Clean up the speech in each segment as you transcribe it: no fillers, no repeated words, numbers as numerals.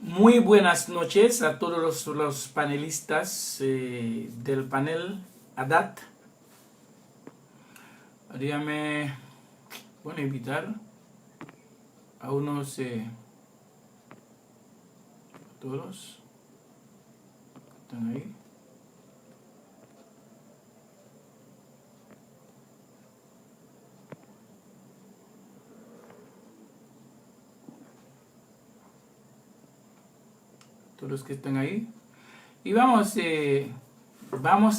Muy buenas noches a todos los panelistas del panel ADAT. Dígame, bueno, invitar a unos todos están ahí. Todos los que están ahí. Y vamos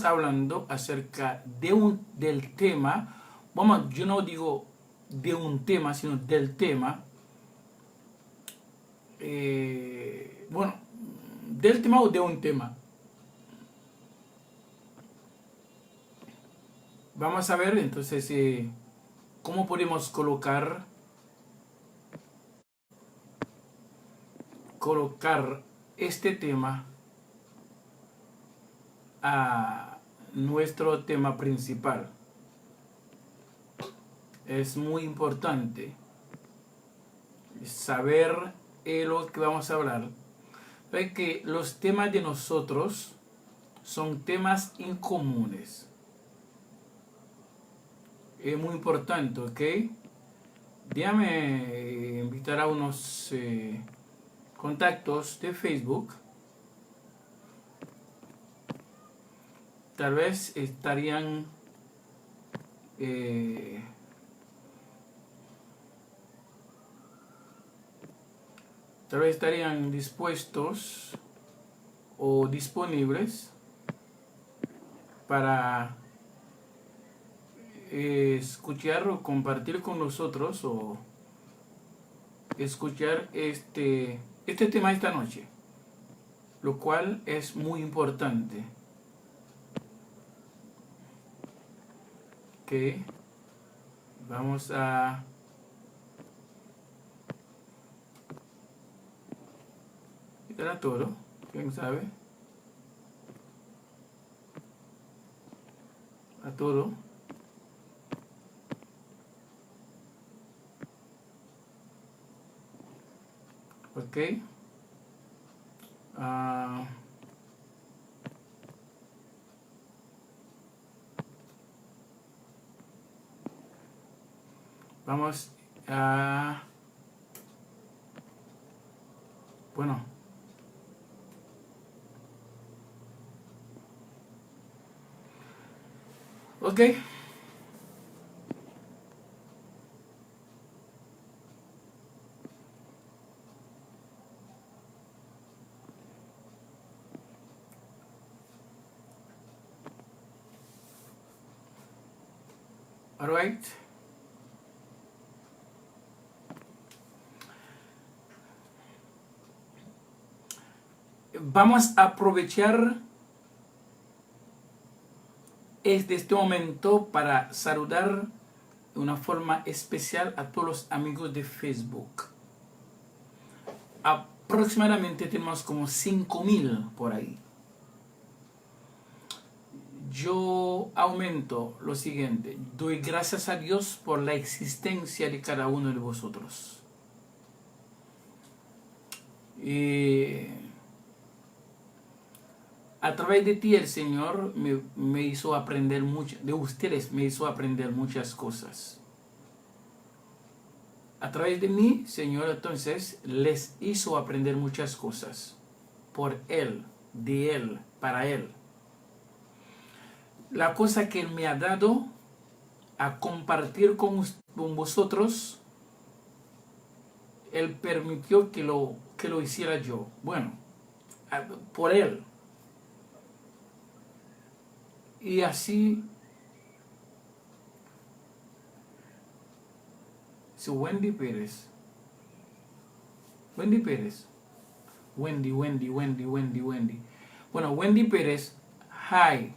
hablando acerca del tema. Vamos, yo no digo de un tema, sino del tema. Bueno, del tema o de un tema. Vamos a ver entonces cómo podemos colocar este tema a nuestro tema principal. Es muy importante saber lo que vamos a hablar. Ve que los temas de nosotros son temas incomunes. Es muy importante, ¿ok? Déjame invitar a unos contactos de Facebook. Tal vez estarían dispuestos o disponibles para escuchar o compartir con nosotros o escuchar este tema esta noche, lo cual es muy importante. Que vamos a quitar a todo, quién sabe, a todo. Ok. Vamos a... Bueno. Ok. All right. Vamos a aprovechar este momento para saludar de una forma especial a todos los amigos de Facebook. Aproximadamente tenemos como 5,000 por ahí. Yo aumento lo siguiente: doy gracias a Dios por la existencia de cada uno de vosotros. A través de ti el Señor me hizo aprender mucho, de ustedes me hizo aprender muchas cosas. A través de mí, Señor, entonces les hizo aprender muchas cosas. Por Él, de Él, para Él. La cosa que Él me ha dado a compartir con vosotros, Él permitió que lo hiciera yo. Bueno, por Él. Y así, si Wendy Pérez. Wendy Pérez. Wendy. Bueno, Wendy Pérez, hi.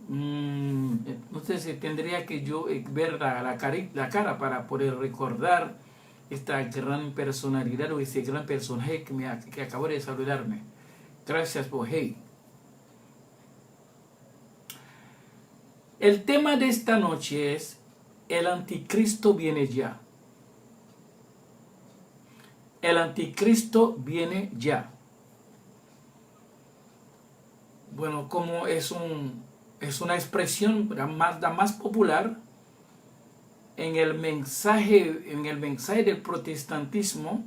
Entonces tendría que yo ver la cara para poder recordar esta gran personalidad o ese gran personaje que acabó de saludarme. Gracias por hey. El tema de esta noche es: el anticristo viene ya. el anticristo viene ya. Bueno, como es una expresión la más popular en el mensaje del protestantismo,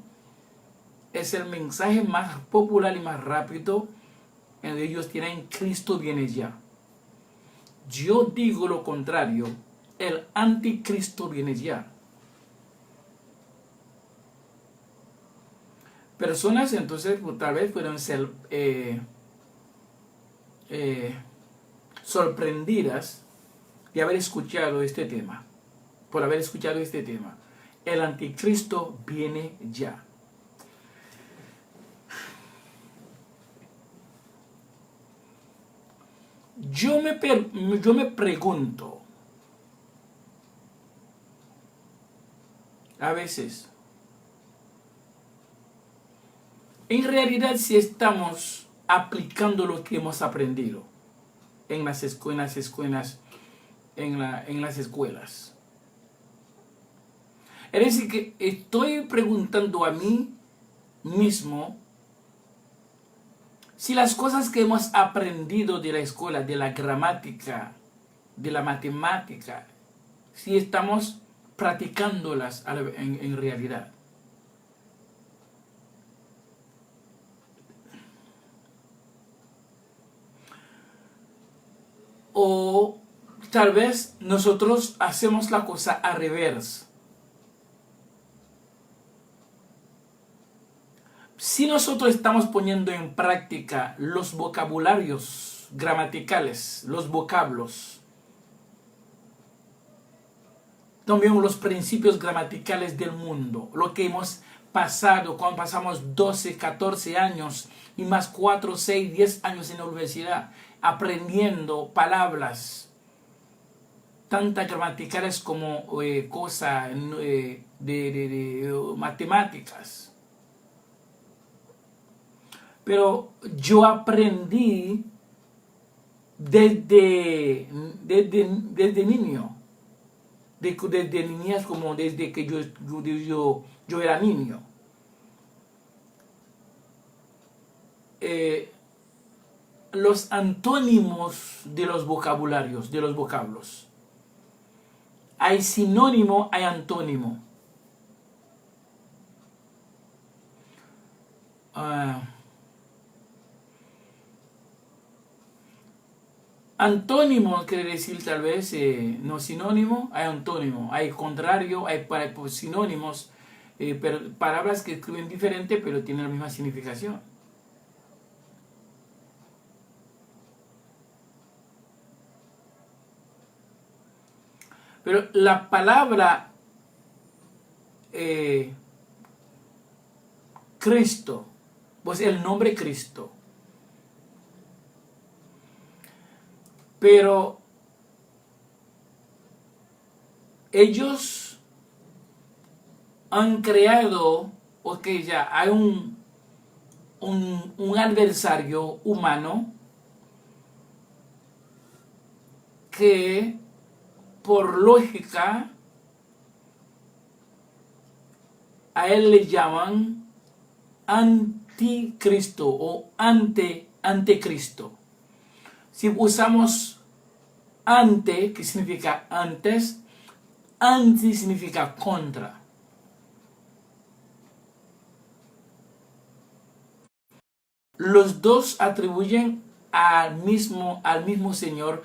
es el mensaje más popular y más rápido. En ellos tienen Cristo viene ya. Yo digo lo contrario, el anticristo viene ya. Personas entonces tal vez pueden ser sorprendidas de haber escuchado este tema, por haber escuchado este tema. El anticristo viene ya. Yo me pregunto, a veces, en realidad si estamos aplicando lo que hemos aprendido en las escuelas. Es decir, que estoy preguntando a mí mismo si las cosas que hemos aprendido de la escuela, de la gramática, de la matemática, si estamos practicándolas en realidad. O tal vez nosotros hacemos la cosa al revés. Si nosotros estamos poniendo en práctica los vocabularios gramaticales, los vocablos, también los principios gramaticales del mundo, lo que hemos pasado cuando pasamos 12, 14 años y más 4, 6, 10 años en la universidad, aprendiendo palabras tantas gramaticales como cosas de matemáticas. Pero yo aprendí desde niño, desde niñez, como desde que yo era niño. Los antónimos de los vocabularios, de los vocablos. Hay sinónimo, hay antónimo. Antónimo quiere decir tal vez no sinónimo, hay antónimo, hay contrario, hay sinónimos, pero palabras que escriben diferente pero tienen la misma significación. Pero la palabra Cristo, pues el nombre Cristo. Pero ellos han creado, ya hay un adversario humano que por lógica a él le llaman anticristo o antecristo. Si usamos ante, que significa antes, anti significa contra. Los dos atribuyen al mismo Señor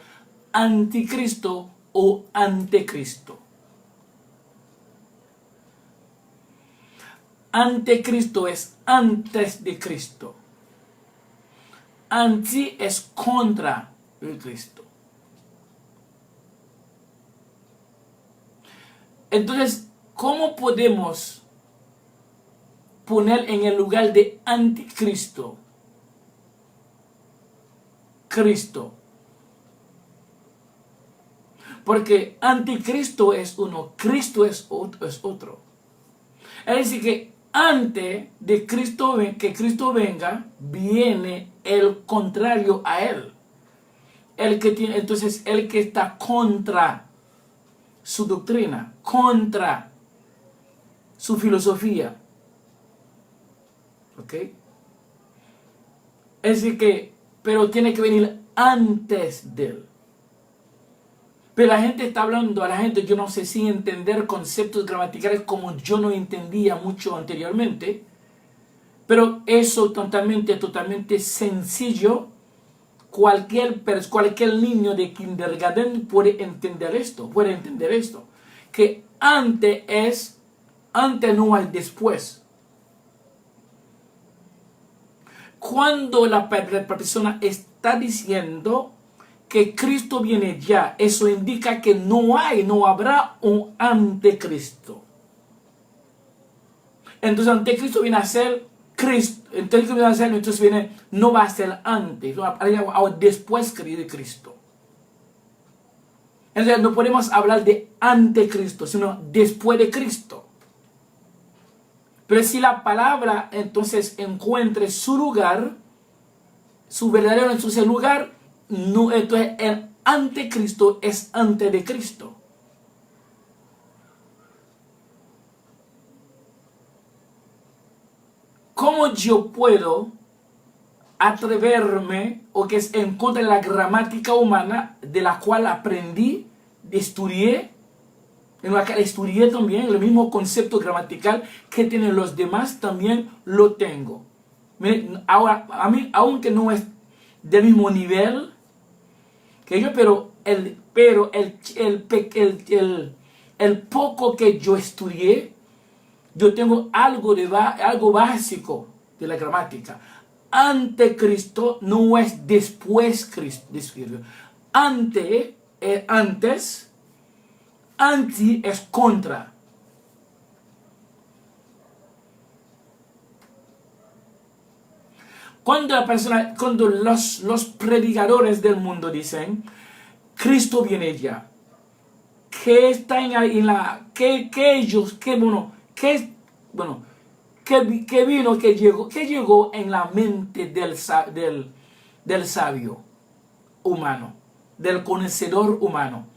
anticristo o antecristo. Antecristo es antes de Cristo. Anti es contra el Cristo. Entonces, ¿cómo podemos poner en el lugar de anticristo Cristo? Porque anticristo es uno, Cristo es otro. Es decir, que antes de que Cristo venga, viene el contrario a él. Entonces, el que está contra su doctrina, contra su filosofía. ¿Ok? Es decir que, pero tiene que venir antes de él. Pero la gente está hablando, a la gente yo no sé si entender conceptos gramaticales como yo no entendía mucho anteriormente, pero eso totalmente sencillo. Cualquier niño de kindergarten puede entender esto, que antes no hay después. Cuando la persona está diciendo que Cristo viene ya, eso indica que no habrá un anticristo. Entonces anticristo viene a ser Cristo. Entonces no va a ser antes, después de Cristo. Entonces no podemos hablar de anticristo, sino después de Cristo. Pero si la palabra entonces encuentre su lugar, su verdadero lugar, no, entonces el anticristo es antes de Cristo. ¿Cómo yo puedo atreverme, o que es en contra de la gramática humana, de la cual aprendí, estudié, en la que estudié también, el mismo concepto gramatical que tienen los demás, también lo tengo? Ahora, a mí, aunque no es del mismo nivel que yo, pero el poco que yo estudié, yo tengo algo básico de la gramática. Antecristo no es después Cristo. Ante es antes, anti es contra. Cuando los predicadores del mundo dicen Cristo viene ya, ¿qué está en la que ellos qué llegó en la mente del sabio humano, del conocedor humano?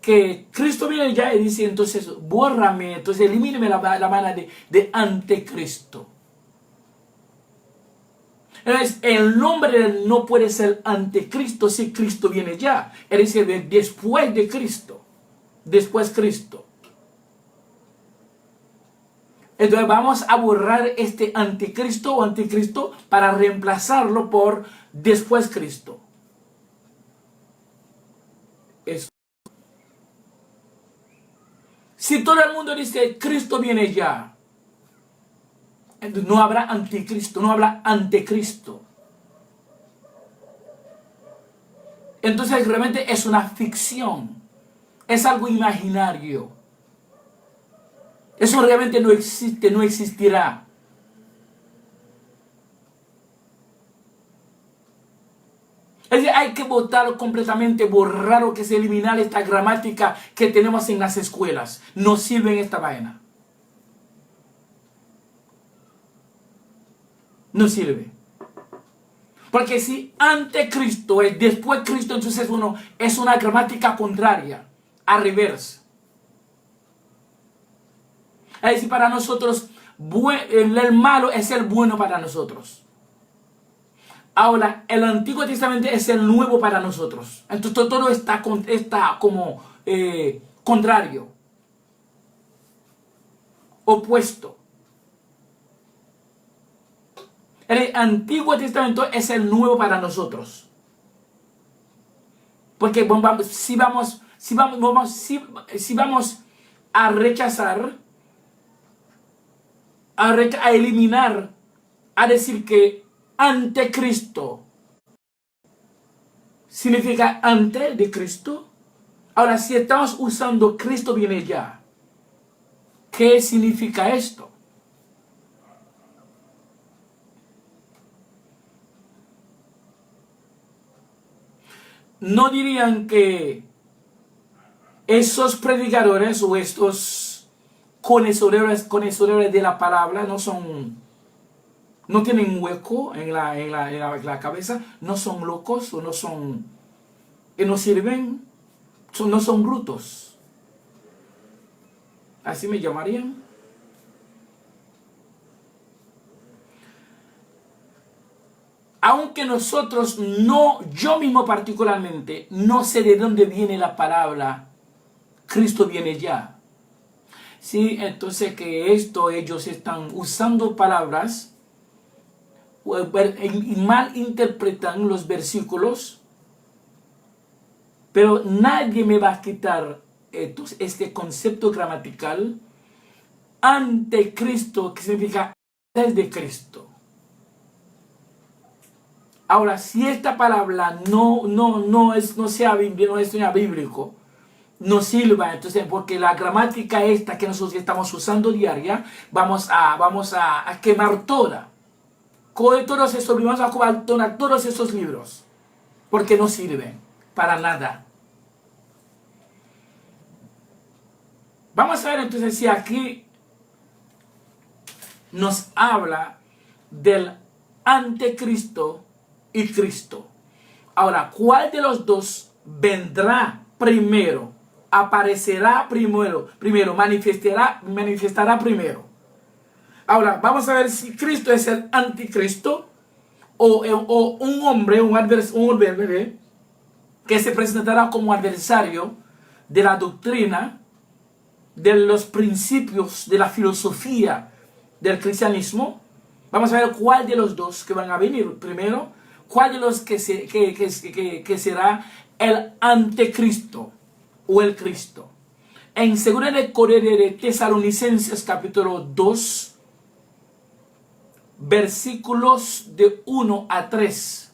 Que Cristo viene ya y dice, entonces bórrame, entonces elimíneme la mano de anticristo. Entonces, el nombre no puede ser anticristo si Cristo viene ya. Es decir, después de Cristo. Después Cristo. Entonces vamos a borrar este anticristo o anticristo para reemplazarlo por después Cristo. Eso. Si todo el mundo dice Cristo viene ya, no habrá anticristo, no habrá anticristo. Entonces realmente es una ficción, es algo imaginario. Eso realmente no existe, no existirá. Es decir, hay que botarlo completamente, borrar, que se eliminar esta gramática que tenemos en las escuelas. No sirve en esta vaina. No sirve. Porque si antecristo es después Cristo, entonces es una gramática contraria, a reversa. Es decir, para nosotros, el malo es el bueno para nosotros. Ahora, el Antiguo Testamento es el nuevo para nosotros. Entonces todo está como contrario, opuesto. El Antiguo Testamento es el nuevo para nosotros. Porque si vamos a rechazar, a eliminar, a decir que antecristo significa antes de Cristo. Ahora, si estamos usando Cristo viene ya, ¿qué significa esto? ¿No dirían que esos predicadores o estos conocedores de la palabra no tienen hueco en la cabeza, no son locos o no sirven, no son brutos? ¿Así me llamarían? aunque nosotros no, yo mismo particularmente, no sé de dónde viene la palabra Cristo viene ya. Sí, entonces que esto ellos están usando palabras y mal interpretan los versículos, pero nadie me va a quitar este concepto gramatical antecristo, que significa antes de Cristo. Ahora, si esta palabra no sea bíblico, no sirva, entonces, porque la gramática esta que nosotros estamos usando diaria, vamos a quemar toda. Con todos esos, vamos a abandonar todos esos libros, porque no sirven para nada. Vamos a ver entonces si aquí nos habla del anticristo y Cristo. Ahora, ¿cuál de los dos vendrá primero? Aparecerá primero, manifestará primero. Ahora, vamos a ver si Cristo es el anticristo o un hombre, un hombre que se presentará como adversario de la doctrina, de los principios, de la filosofía del cristianismo. Vamos a ver cuál de los dos que van a venir primero, cuál de los que será el anticristo o el Cristo. En 2 de Tesalonicenses capítulo 2, versículos de 1 a 3.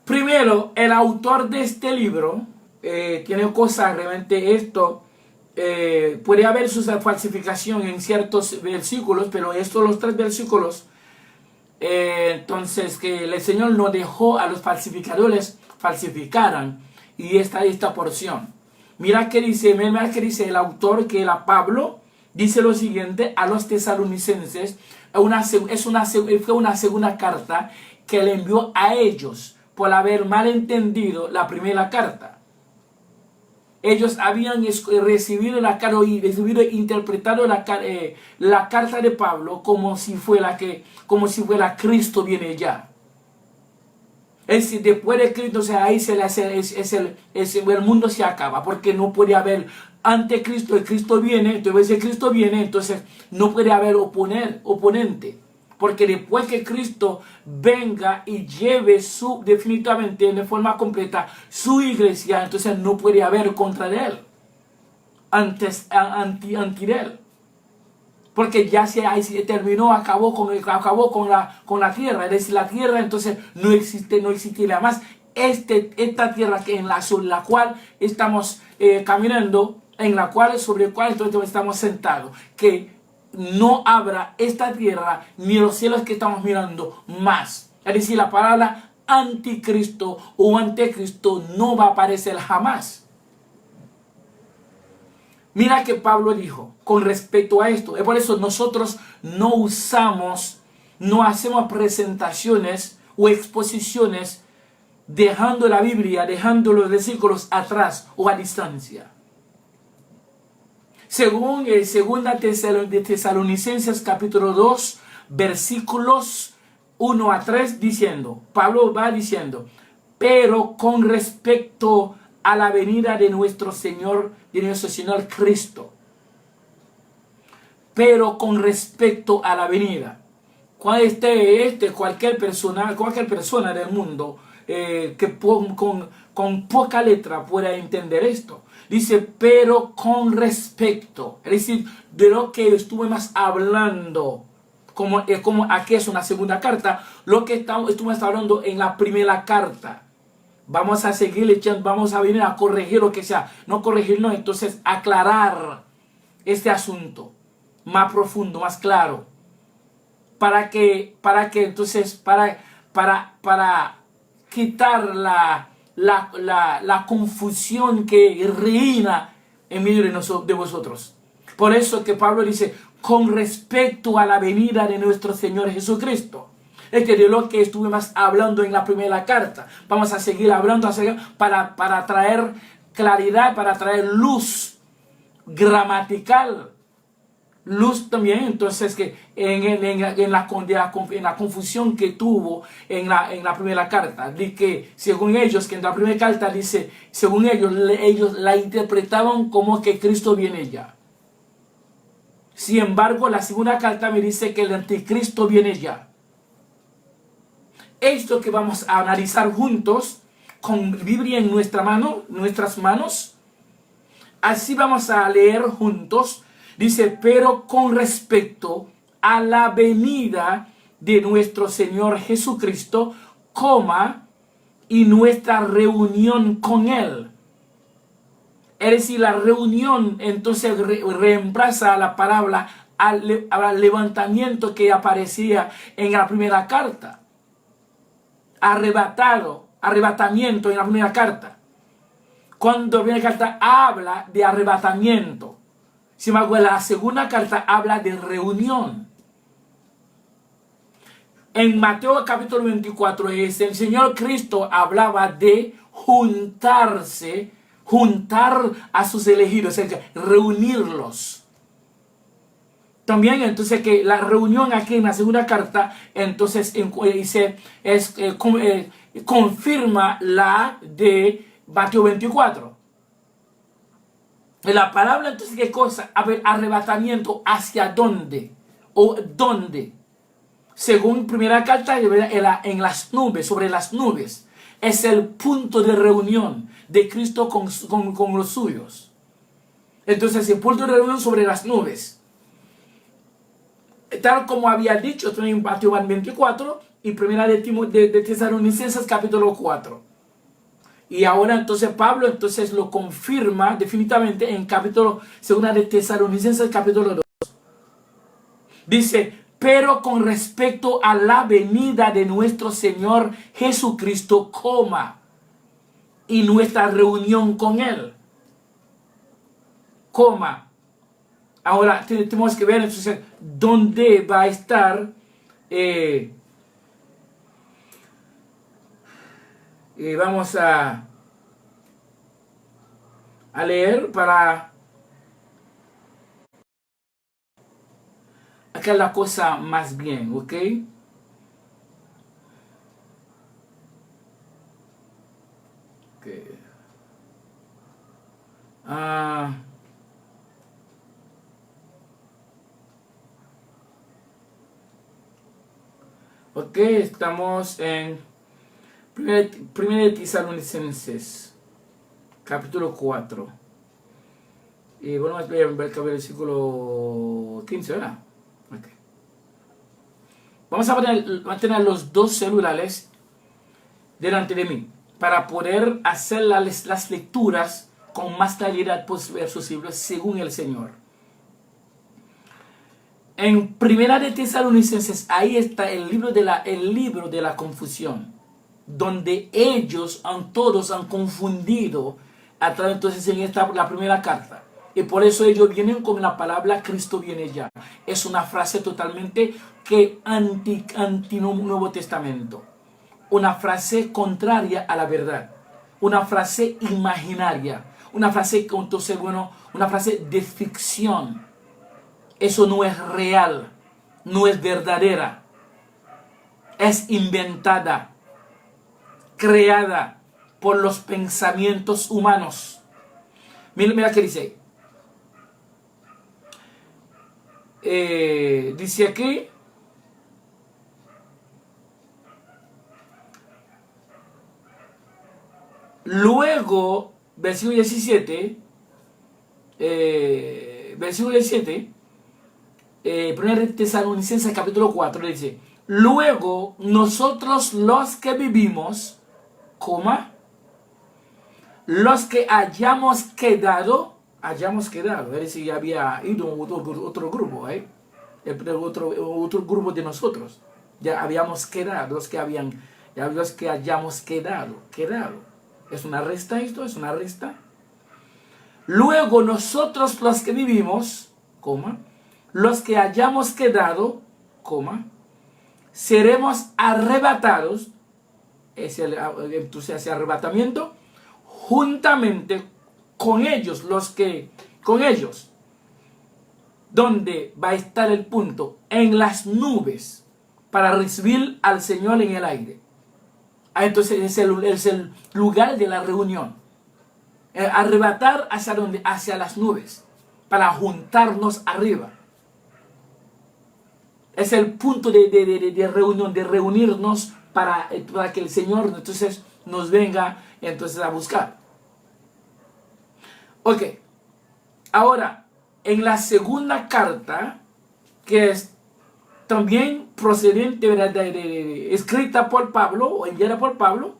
Primero, el autor de este libro tiene cosas realmente esto. Puede haber su falsificación en ciertos versículos, pero estos los 3 versículos, entonces que el Señor no dejó a los falsificadores falsificaran, y esta porción. Mira que dice el autor, que era Pablo, dice lo siguiente a los tesalonicenses. Fue una segunda carta que le envió a ellos por haber malentendido la primera carta. Ellos habían recibido la carta y interpretado la carta de Pablo como si fuera Cristo viene ya. Es decir, después de Cristo, o sea, ahí el mundo se acaba, porque no puede haber ante Cristo, el Cristo viene, entonces el Cristo viene, entonces no puede haber oponente. Porque después que Cristo venga y lleve definitivamente de forma completa su iglesia, entonces no puede haber contra él, anti él. Porque ya se terminó, acabó con la tierra. Es decir, la tierra entonces no existirá más. Esta tierra en la cual estamos caminando, sobre el cual entonces estamos sentados, que no habrá esta tierra ni los cielos que estamos mirando más. Es decir, la palabra anticristo o anticristo no va a aparecer jamás. Mira que Pablo dijo con respecto a esto. Es por eso nosotros no hacemos presentaciones o exposiciones dejando la Biblia, dejando los versículos atrás o a distancia. Según segunda de Tesalonicenses capítulo 2, versículos 1 a 3, Pablo va diciendo, pero con respecto a la venida de nuestro Señor Cristo. Pero con respecto a la venida, cualquier persona del mundo que con poca letra pueda entender esto. Dice, pero con respecto, es decir, de lo que estuvimos hablando, como aquí es una segunda carta, lo que estuvimos hablando en la primera carta. Vamos a seguir echando, vamos a venir a corregir lo que sea. No corregirlo, entonces aclarar este asunto más profundo, más claro. Para quitar la confusión que reina en medio de vosotros. Por eso que Pablo dice, con respecto a la venida de nuestro Señor Jesucristo. Es que de lo que estuvimos hablando en la primera carta, vamos a seguir hablando para traer claridad, para traer luz gramatical, luz también. Entonces que en la confusión que tuvo en la primera carta, de que según ellos, que en la primera carta dice, según ellos la interpretaban como que Cristo viene ya. Sin embargo, la segunda carta me dice que el anticristo viene ya. Esto que vamos a analizar juntos con Biblia en nuestras manos. Así vamos a leer juntos. Dice, pero con respecto a la venida de nuestro Señor Jesucristo, y nuestra reunión con Él. Es decir, la reunión entonces reemplaza la palabra al levantamiento que aparecía en la primera carta. Arrebatamiento en la primera carta. Cuando la primera carta habla de arrebatamiento, sin embargo la segunda carta habla de reunión. En Mateo capítulo 24 el Señor Cristo hablaba de juntar a sus elegidos, es decir, reunirlos. También entonces que la reunión aquí en la segunda carta entonces confirma la de Mateo 24. La palabra entonces, ¿qué cosa? A ver, arrebatamiento, ¿hacia dónde? ¿O dónde? Según primera carta, en las nubes, sobre las nubes. Es el punto de reunión de Cristo con los suyos. Entonces, el punto de reunión sobre las nubes. Tal como había dicho en Mateo 24 y primera de Tesalonicenses capítulo 4. Y ahora entonces Pablo entonces lo confirma definitivamente en segunda de Tesalonicenses capítulo 2. Dice, pero con respecto a la venida de nuestro Señor Jesucristo, y nuestra reunión con Él, ahora tenemos que ver entonces dónde va a estar vamos a leer para acá la cosa más bien, ¿ok? Ok, estamos en 1 de Tesalonicenses capítulo 4 y vamos a ver el versículo 15, ¿verdad? Okay. Vamos a tener los dos celulares delante de mí para poder hacer las lecturas con más claridad posible según el Señor. En primera de Tesalonicenses, ahí está el libro de la confusión, donde todos han confundido a través entonces en la primera carta. Y por eso ellos vienen con la palabra Cristo viene ya. Es una frase totalmente anti Nuevo Testamento. Una frase contraria a la verdad. Una frase imaginaria. Una frase, una frase de ficción. Eso no es real. No es verdadera. Es inventada. Creada por los pensamientos humanos. Mira qué dice. Dice aquí. Luego, versículo 17. Versículo 17. 1 Tesalonicenses capítulo 4 dice. Luego, nosotros los que vivimos, los que hayamos quedado, es decir, ya había ido otro grupo, otro grupo de nosotros, ya habíamos quedado, los que hayamos quedado, ¿es una resta esto? ¿Es una resta? Luego nosotros los que vivimos, los que hayamos quedado, seremos arrebatados, entonces ese arrebatamiento, juntamente con ellos, ¿Dónde va a estar el punto? En las nubes, para recibir al Señor en el aire. Entonces es el lugar de la reunión. Arrebatar hacia donde, hacia las nubes, para juntarnos arriba. Es el punto de reunión, de reunirnos para que el Señor entonces nos venga entonces a buscar. Ok. Ahora, en la segunda carta, que es también procedente escrita por Pablo o enviada por Pablo,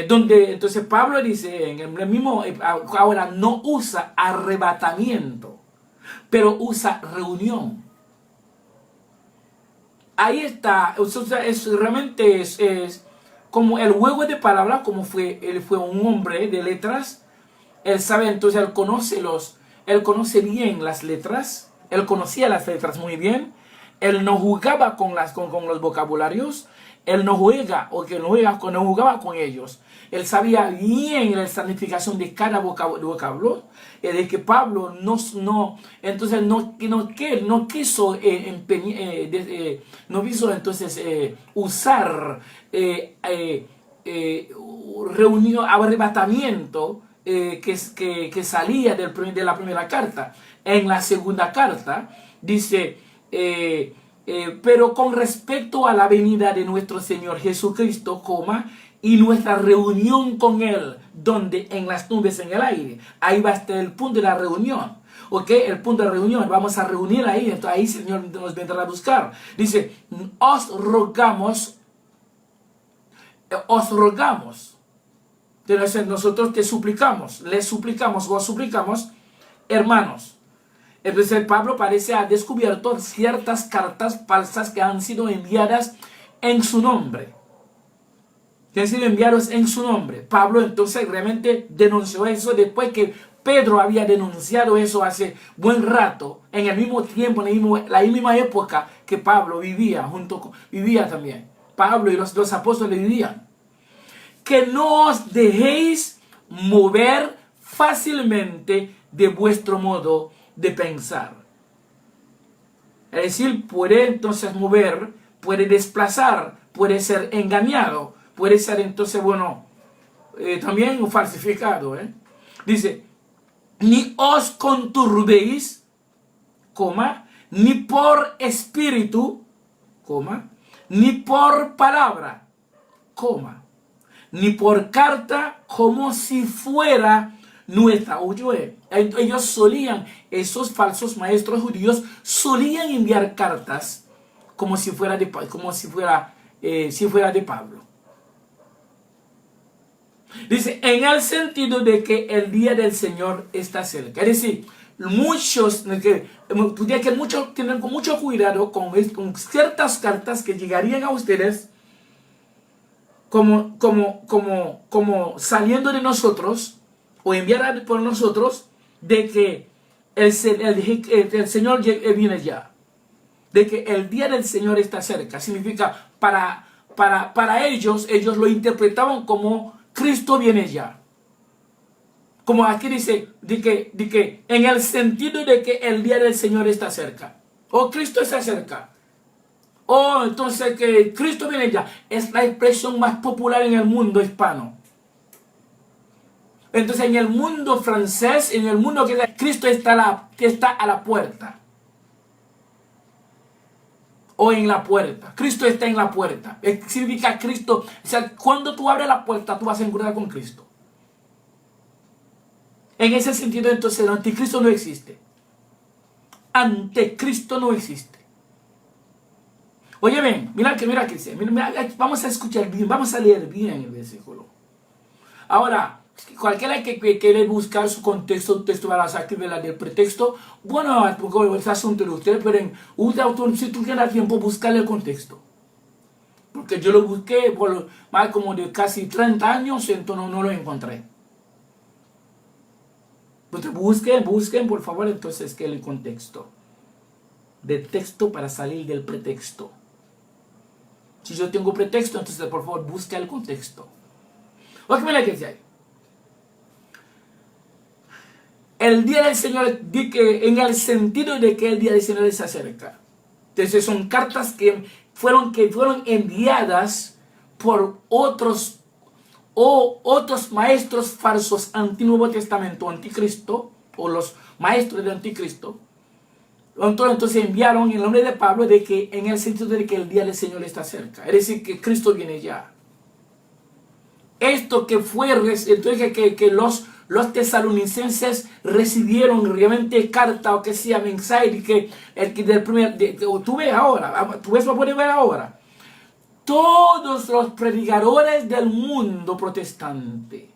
donde entonces Pablo dice en el mismo, ahora no usa arrebatamiento, pero usa reunión. Ahí está, realmente es como el juego de palabras, como él fue un hombre de letras. Él sabe, entonces él conoce bien las letras, él conocía las letras muy bien, él no jugaba con los vocabularios, él no juega, no jugaba con ellos. Él sabía bien la significación de cada vocablo, de que Pablo no quiso entonces usar reunión, arrebatamiento, que salía de la primera carta. En la segunda carta dice, pero con respecto a la venida de nuestro Señor Jesucristo, y nuestra reunión con Él, donde en las nubes en el aire. Ahí va a estar el punto de la reunión. ¿Ok? El punto de reunión. Vamos a reunir ahí. Entonces ahí el Señor nos vendrá a buscar. Dice, os rogamos. Entonces nosotros te suplicamos, les suplicamos, os suplicamos, hermanos. Entonces Pablo parece ha descubierto ciertas cartas falsas que han sido enviadas en su nombre. Que han sido enviados en su nombre. Pablo entonces realmente denunció eso después que Pedro había denunciado eso hace buen rato, en el mismo tiempo, en la misma época que Pablo vivía, vivía también. Pablo y los apóstoles vivían. Que no os dejéis mover fácilmente de vuestro modo de pensar. Es decir, puede entonces mover, puede desplazar, puede ser engañado, puede ser entonces, también falsificado. Dice, ni os conturbéis, ni por espíritu, ni por palabra, ni por carta, como si fuera nuestra. Ellos solían, esos falsos maestros judíos, solían enviar cartas como si fuera de Pablo. Dice, en el sentido de que el día del Señor está cerca. Es decir, muchos tienen mucho cuidado con ciertas cartas que llegarían a ustedes como saliendo de nosotros o enviadas por nosotros, de que el Señor viene ya, de que el día del Señor está cerca. Significa, para ellos lo interpretaban como Cristo viene ya. Como aquí dice, de que en el sentido de que el día del Señor está cerca, o Cristo está cerca, o entonces que Cristo viene ya. Es la expresión más popular en el mundo hispano. Entonces en el mundo francés, en el mundo que Cristo está a la puerta. O en la puerta. Cristo está en la puerta. Significa Cristo. O sea, cuando tú abres la puerta, tú vas a encontrar con Cristo. En ese sentido, entonces, el anticristo no existe. Anticristo no existe. Oye, ven, mira que dice. Vamos a escuchar bien, vamos a leer bien el versículo. Ahora, cualquiera que quiere buscar su contexto, un texto para sacar del pretexto, es asunto de ustedes, pero si tú tienes tiempo, buscarle el contexto. Porque yo lo busqué por más como de casi 30 años, entonces no lo encontré. Entonces busquen por favor entonces que el contexto. Del texto para salir del pretexto. Si yo tengo pretexto, entonces por favor busca el contexto. Ok, mira que dice ahí. el día del Señor, en el sentido de que el día del Señor se acerca. Entonces son cartas que fueron enviadas por otros maestros falsos Antiguo Testamento, Anticristo, o los maestros de Anticristo. Entonces enviaron en el nombre de Pablo de que en el sentido de que el día del Señor está cerca. Es decir, que Cristo viene ya. Esto que fue, entonces que los tesalonicenses recibieron realmente carta o que sea mensaje que el que del primer, tú ves ahora, tú ves, lo puedes ver ahora. Todos los predicadores del mundo protestante,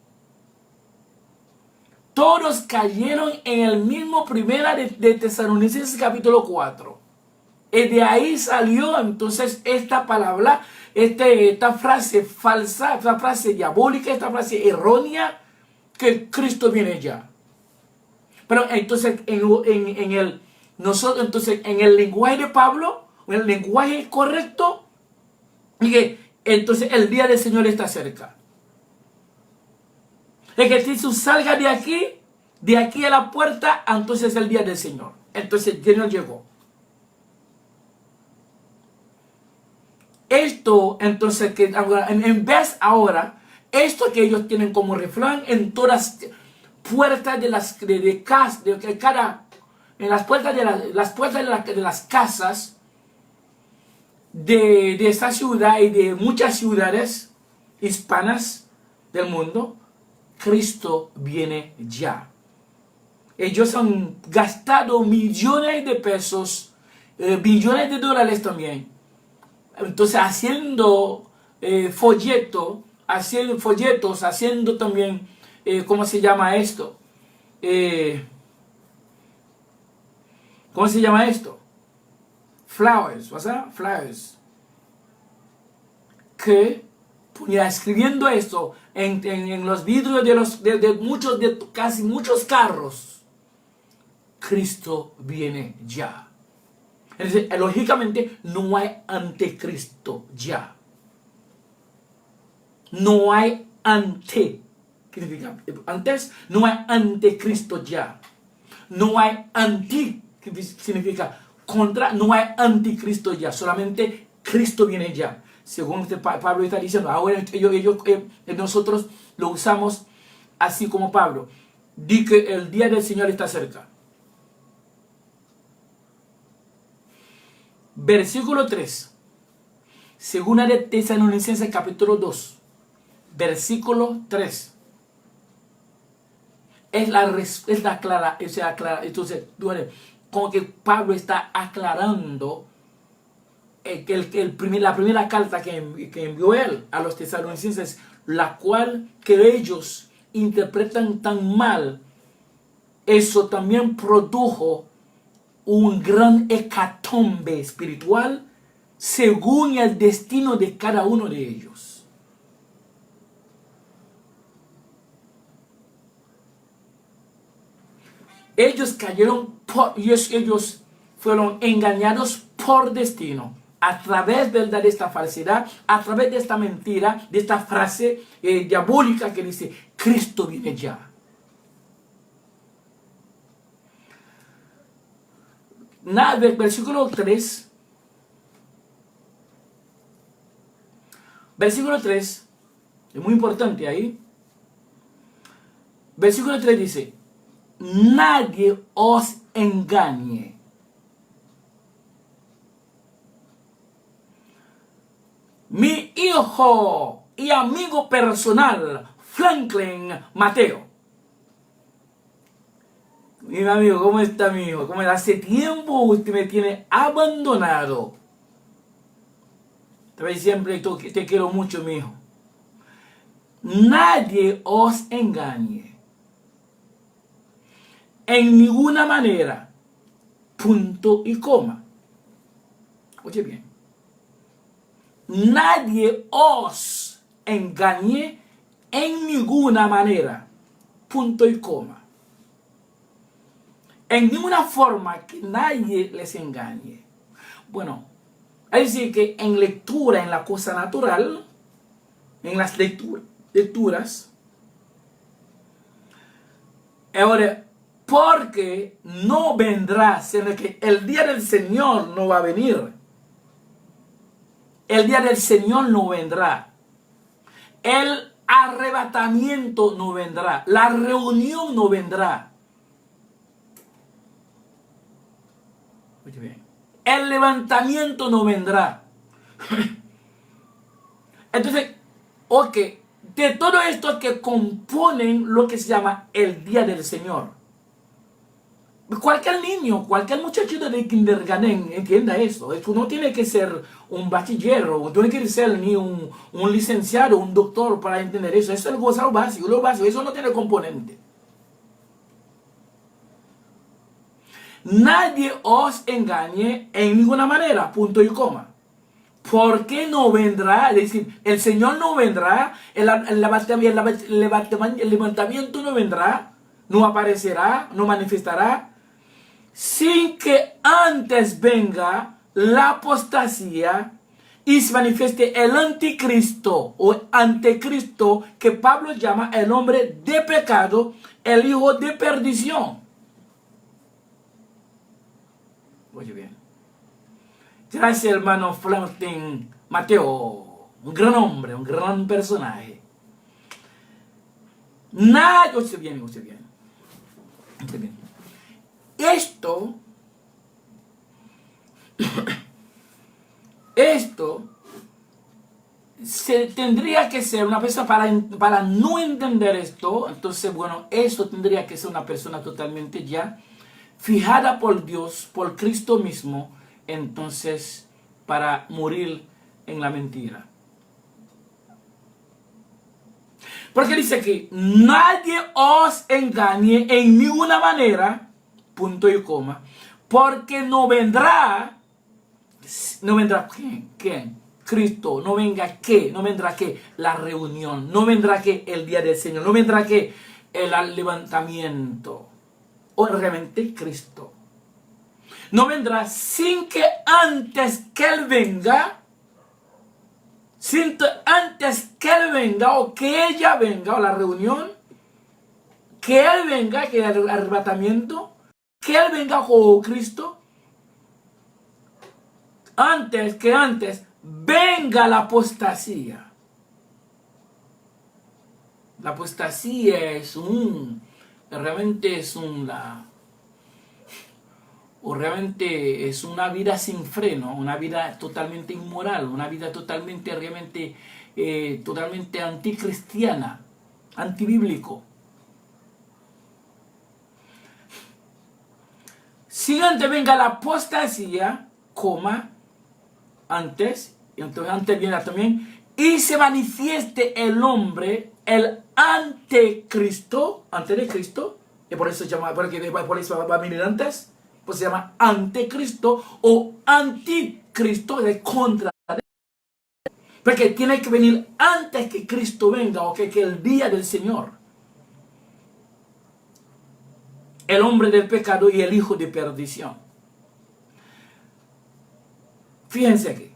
todos cayeron en el mismo primera de Tesalonicenses capítulo 4. Y de ahí salió entonces esta palabra, esta frase falsa, esta frase diabólica, esta frase errónea, que Cristo viene ya. Pero entonces en el lenguaje de Pablo, en el lenguaje correcto, dije, entonces el día del Señor está cerca. Es que Jesús salga de aquí a la puerta, entonces el día del Señor. Entonces el Señor llegó. Esto, entonces, que en vez ahora, esto que ellos tienen como refrán en todas las puertas de las casas de esta ciudad y de muchas ciudades hispanas del mundo, Cristo viene ya. Ellos han gastado millones de pesos, billones de dólares también. Entonces haciendo folletos, haciendo también, ¿cómo se llama esto? ¿Cómo se llama esto? Flowers, ¿o sea? Flowers. Que escribiendo esto en los vidrios de casi muchos carros. Cristo viene ya. Entonces, lógicamente, no hay anticristo ya. No hay ¿qué significa? Antes, no hay anticristo ya. No hay ¿qué significa? Contra, no hay anticristo ya. Solamente Cristo viene ya. Según Pablo está diciendo, ahora nosotros lo usamos así como Pablo. Di que el día del Señor está cerca. Versículo 3. Segunda de Tesalonicenses capítulo 2. Versículo 3. Es la clara. Entonces, como que Pablo está aclarando la primera carta que envió él a los tesalonicenses, la cual que ellos interpretan tan mal, eso también produjo un gran hecatombe espiritual según el destino de cada uno de ellos. Ellos cayeron ellos fueron engañados por destino, a través de esta falsedad, a través de esta mentira, de esta frase diabólica que dice, Cristo viene ya. Versículo 3. Versículo 3. Es muy importante ahí. Versículo 3 dice, nadie os engañe. Mi hijo y amigo personal, Franklin Mateo. Mi amigo, ¿cómo está mi hijo? ¿Cómo hace tiempo usted me tiene abandonado? Siempre te quiero mucho, mi hijo. Nadie os engañe. En ninguna manera. Punto y coma. Oye bien. Nadie os engañe en ninguna manera. Punto y coma. En ninguna forma que nadie les engañe. Bueno, es decir que en lectura, en la cosa natural, en las lecturas, ahora Porque no vendrá, sino que el día del Señor no va a venir. El día del Señor no vendrá. El arrebatamiento no vendrá. La reunión no vendrá. Oye bien. El levantamiento no vendrá. Entonces, ok, de todo esto que componen lo que se llama el día del Señor. Cualquier niño, cualquier muchachito de kindergarten entienda eso. Tú no tiene que ser un bachiller, o no tiene que ser ni un licenciado, un doctor para entender eso. Eso es lo básico, eso no tiene componente. Nadie os engañe en ninguna manera, punto y coma. ¿Por qué no vendrá? Es decir, el Señor no vendrá, el levantamiento no vendrá, no aparecerá, no manifestará, sin que antes venga la apostasía y se manifieste el anticristo o anticristo, que Pablo llama el hombre de pecado, el hijo de perdición. Oye bien. Gracias, hermano Florentin Mateo. Un gran hombre, un gran personaje. Nada, usted bien. Esto se tendría que ser una persona para no entender esto. Entonces, bueno, esto tendría que ser una persona totalmente ya fijada por Dios, por Cristo mismo, entonces para morir en la mentira. Porque dice aquí, nadie os engañe en ninguna manera, punto y coma, porque no vendrá ¿quién? Cristo, no vendrá que la reunión, no vendrá que el día del Señor, no vendrá que el levantamiento, o realmente Cristo. No vendrá sin que antes que Él venga, o que ella venga, o la reunión, que Él venga, que el arrebatamiento, que Él venga con Cristo, antes venga la apostasía. La apostasía realmente es una vida sin freno, una vida totalmente inmoral, una vida totalmente, realmente, totalmente anticristiana, antibíblico. Si antes venga la apostasía, entonces antes viene también, y se manifieste el hombre, el anticristo, antes de Cristo, y por eso se llama, por eso va a venir antes, pues se llama anticristo o anticristo, de contra. Porque tiene que venir antes que Cristo venga, o que el día del Señor. El hombre del pecado y el hijo de perdición. Fíjense aquí.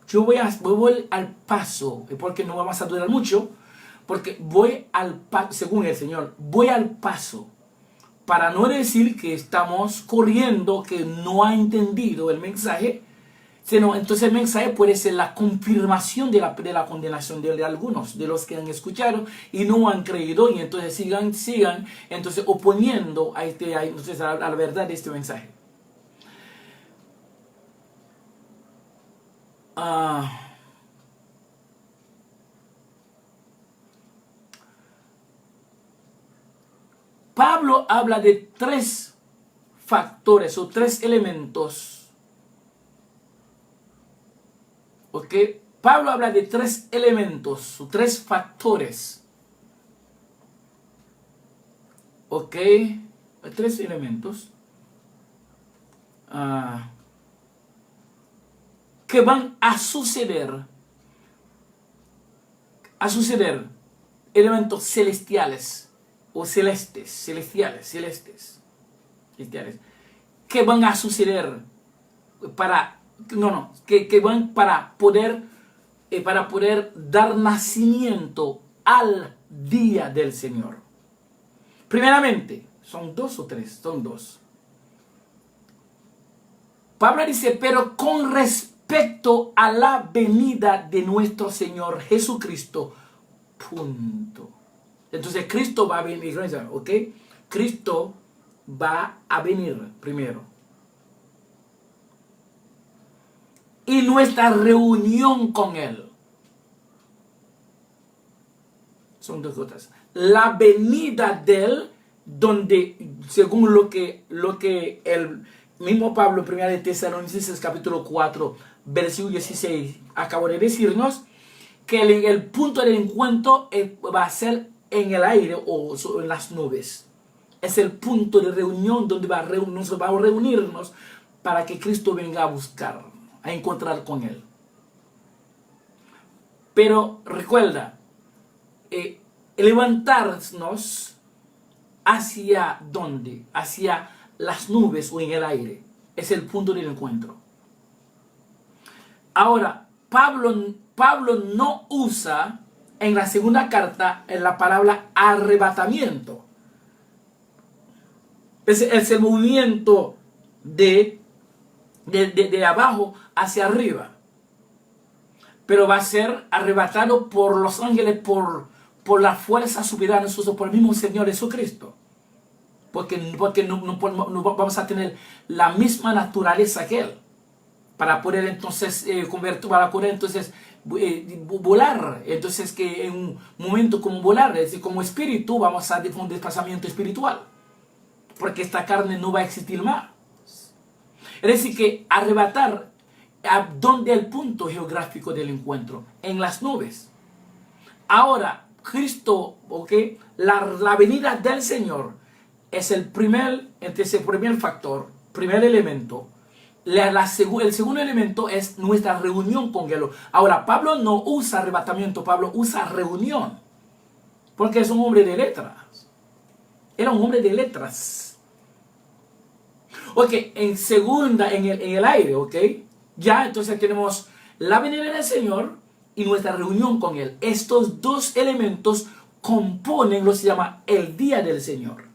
Yo voy al paso, porque no vamos a durar mucho, porque voy al paso, según el Señor, voy al paso, para no decir que estamos corriendo, que no ha entendido el mensaje, sino entonces el mensaje puede ser la confirmación de la condenación de algunos, de los que han escuchado y no han creído, y entonces sigan, entonces oponiendo a la verdad de este mensaje. Pablo habla de 3 factores o 3 elementos. ¿Ok? Pablo habla de 3 elementos o 3 factores. ¿Ok? 3 elementos que van a suceder. Elementos celestiales. O celestiales, que van a suceder que van para poder dar nacimiento al día del Señor. Primeramente, Son 2 o 3, son 2. Pablo dice, pero con respecto a la venida de nuestro Señor Jesucristo, punto. Entonces Cristo va a venir, ¿ok? Cristo va a venir primero. Y nuestra reunión con Él. Son 2 cosas. La venida de Él, donde, según lo que el mismo Pablo, 1 de Tesalonicenses capítulo 4, versículo 16, acabó de decirnos, que el punto del encuentro va a ser en el aire o en las nubes. Es el punto de reunión donde vamos a reunirnos para que Cristo venga a buscar, a encontrar con Él. Pero recuerda, levantarnos hacia ¿dónde? Hacia las nubes o en el aire. Es el punto del encuentro. Ahora, Pablo no usa en la segunda carta la palabra arrebatamiento. Es el movimiento de abajo hacia arriba. Pero va a ser arrebatado por los ángeles, por la fuerza soberana, por el mismo Señor Jesucristo. Porque no vamos a tener la misma naturaleza que Él. Para poder entonces volar. Entonces que en un momento como volar, es decir, como espíritu, vamos a tener un desplazamiento espiritual. Porque esta carne no va a existir más. Es decir, que arrebatar, ¿a dónde el punto geográfico del encuentro? En las nubes. Ahora, Cristo, ¿ok? La venida del Señor es el primer factor, primer elemento. El segundo elemento es nuestra reunión con Él. Ahora, Pablo no usa arrebatamiento, Pablo usa reunión. Porque es un hombre de letras. Era un hombre de letras. Ok, en segunda, en el aire, ok. Ya, entonces tenemos la venida del Señor y nuestra reunión con Él. Estos 2 elementos componen lo que se llama el día del Señor.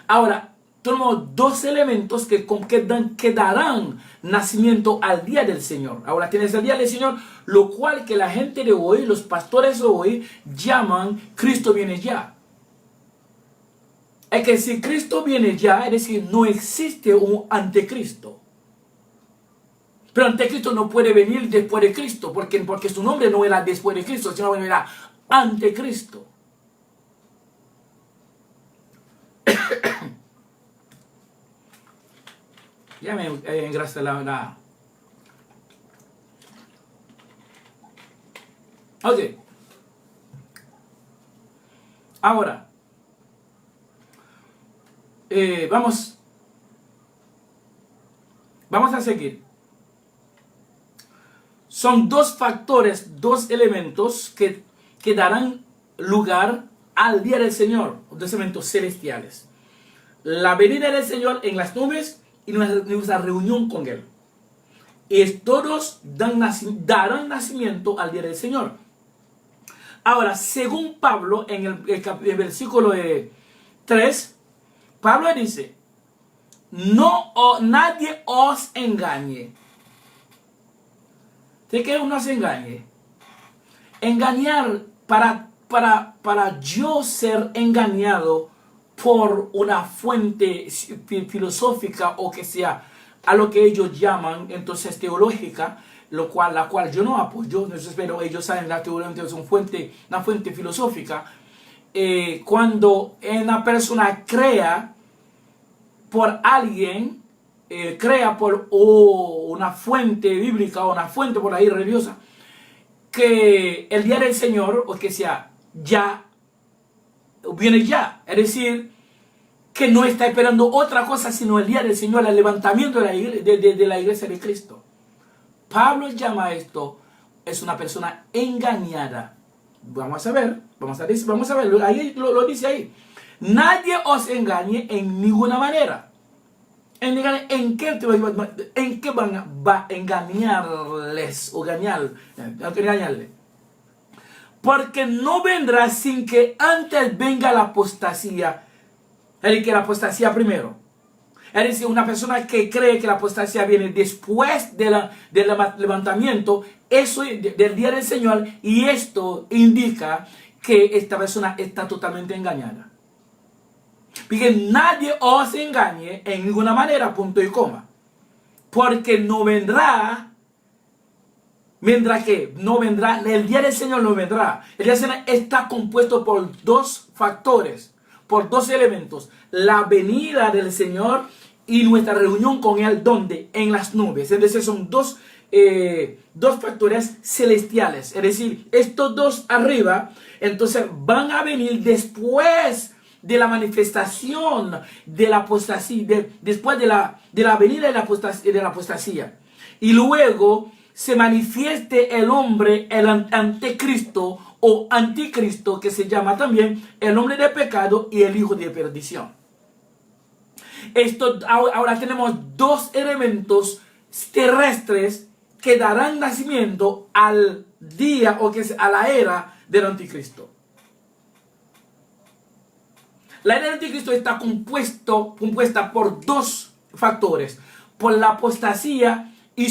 Ahora, tenemos 2 elementos que darán nacimiento al día del Señor. Ahora tienes el día del Señor, lo cual que la gente de hoy, los pastores de hoy, llaman Cristo viene ya. Es que si Cristo viene ya, es decir, no existe un anticristo. Pero anticristo no puede venir después de Cristo, porque su nombre no era después de Cristo, sino era anticristo. Ya me engrasé la... Ok. Ahora, vamos a seguir. Son 2 factores, 2 elementos que darán lugar al día del Señor, 2 elementos celestiales. La venida del Señor en las nubes y nuestra reunión con Él. Y todos darán nacimiento al día del Señor. Ahora, según Pablo, en el versículo 3, Pablo dice, nadie os engañe. ¿De qué uno se engañe? Engañar para yo ser engañado por una fuente filosófica o que sea a lo que ellos llaman entonces teológica, la cual yo no apoyo, pero ellos saben la teología es una fuente filosófica. Cuando una persona crea por alguien, crea por una fuente bíblica o una fuente por ahí religiosa, que el día del Señor, o que sea, ya viene ya. Es decir, que no está esperando otra cosa sino el día del Señor, el levantamiento de la iglesia de Cristo. Pablo llama esto, es una persona engañada. Vamos a ver, vamos a ver, ahí lo dice ahí. Nadie os engañe en ninguna manera. ¿En qué va a engañarles o engañarle? Porque no vendrá sin que antes venga la apostasía Es decir, que la apostasía primero. Es decir, una persona que cree que la apostasía viene después del levantamiento, eso del día del Señor, y esto indica que esta persona está totalmente engañada. Porque nadie os engañe en ninguna manera, punto y coma. Porque no vendrá, el día del Señor no vendrá. El día del Señor está compuesto por dos factores, por dos elementos. La venida del Señor y nuestra reunión con Él, ¿dónde? En las nubes. Es decir, son dos factores celestiales. Es decir, estos dos arriba, entonces van a venir después de la manifestación de la apostasía, después de la venida de la apostasía. Y luego se manifieste el hombre, el anticristo o anticristo, que se llama también el hombre de pecado y el hijo de perdición. Ahora tenemos dos elementos terrestres que darán nacimiento al día o que es a la era del anticristo. La era del anticristo está compuesta por dos factores, por la apostasía y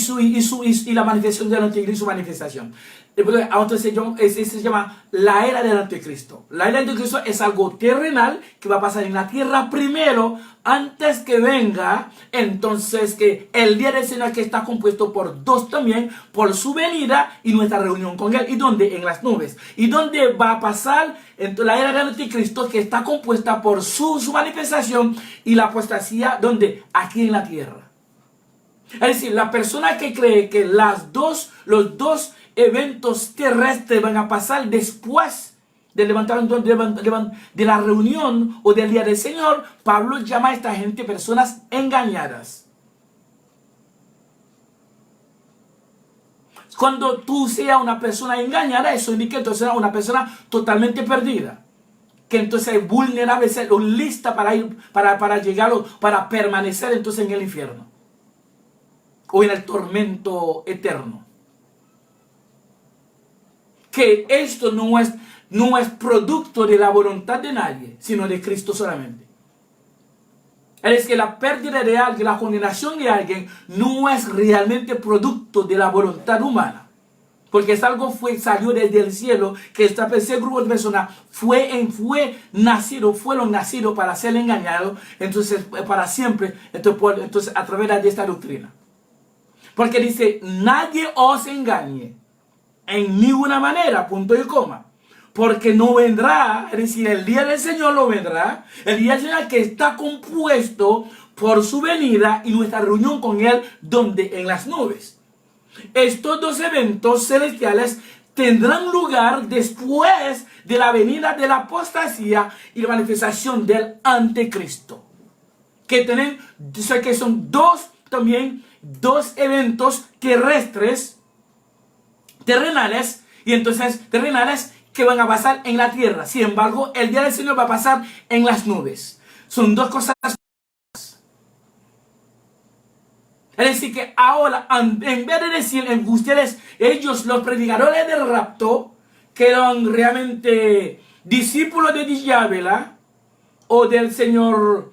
la manifestación del anticristo, su manifestación. Entonces se llama la era del anticristo. La era del anticristo es algo terrenal que va a pasar en la tierra primero, antes que venga, entonces que el día del Señor, que está compuesto por dos también, por su venida y nuestra reunión con Él. ¿Y dónde? En las nubes. ¿Y dónde va a pasar? Entonces, la era del anticristo, que está compuesta por su manifestación y la apostasía, ¿dónde? Aquí en la tierra. Es decir, la persona que cree que los dos eventos terrestres van a pasar después del levantamiento de la reunión o del día del Señor, Pablo llama a esta gente personas engañadas. Cuando tú seas una persona engañada, eso indica entonces una persona totalmente perdida, que entonces es vulnerable, o lista para ir, para llegar o para permanecer entonces en el infierno o en el tormento eterno. Que esto no es producto de la voluntad de nadie, sino de Cristo solamente. Es que la pérdida de alguien, la condenación de alguien, no es realmente producto de la voluntad humana. Porque es algo salió desde el cielo, que ese grupo de personas fueron nacidos para ser engañados, entonces para siempre, entonces a través de esta doctrina. Porque dice, nadie os engañe en ninguna manera, punto y coma. Porque no vendrá, es decir, el día del Señor no vendrá. El día del Señor que está compuesto por su venida y nuestra reunión con Él, donde en las nubes. Estos dos eventos celestiales tendrán lugar después de la venida de la apostasía y la manifestación del anticristo. Que son dos eventos terrenales, y entonces terrenales que van a pasar en la tierra. Sin embargo, el día del Señor va a pasar en las nubes. Son dos cosas. Es decir, que ahora, en vez de decir en ustedes, ellos, los predicadores del rapto, que eran realmente discípulos de Djábala o del señor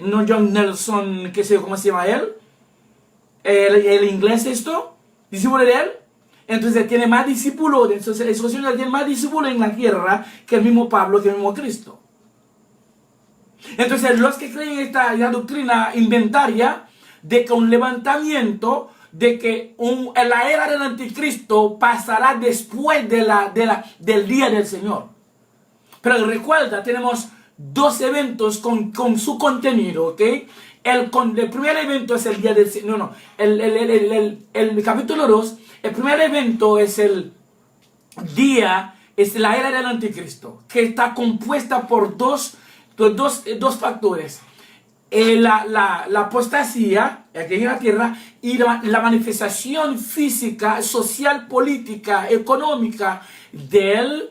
no John Nelson, que sé cómo se llama él, el inglés esto, discípulo de él. Entonces tiene más discípulos, entonces esos señores tienen más discípulos en la tierra que el mismo Pablo, que el mismo Cristo. Entonces los que creen esta doctrina inventaria de que un levantamiento, de que la era del anticristo pasará después del día del Señor. Pero recuerda, tenemos dos eventos con su contenido, ¿ok? El primer evento es el día del Señor. El capítulo 2, el primer evento es es la era del anticristo, que está compuesta por dos factores. La apostasía aquí en la tierra y la manifestación física, social, política, económica del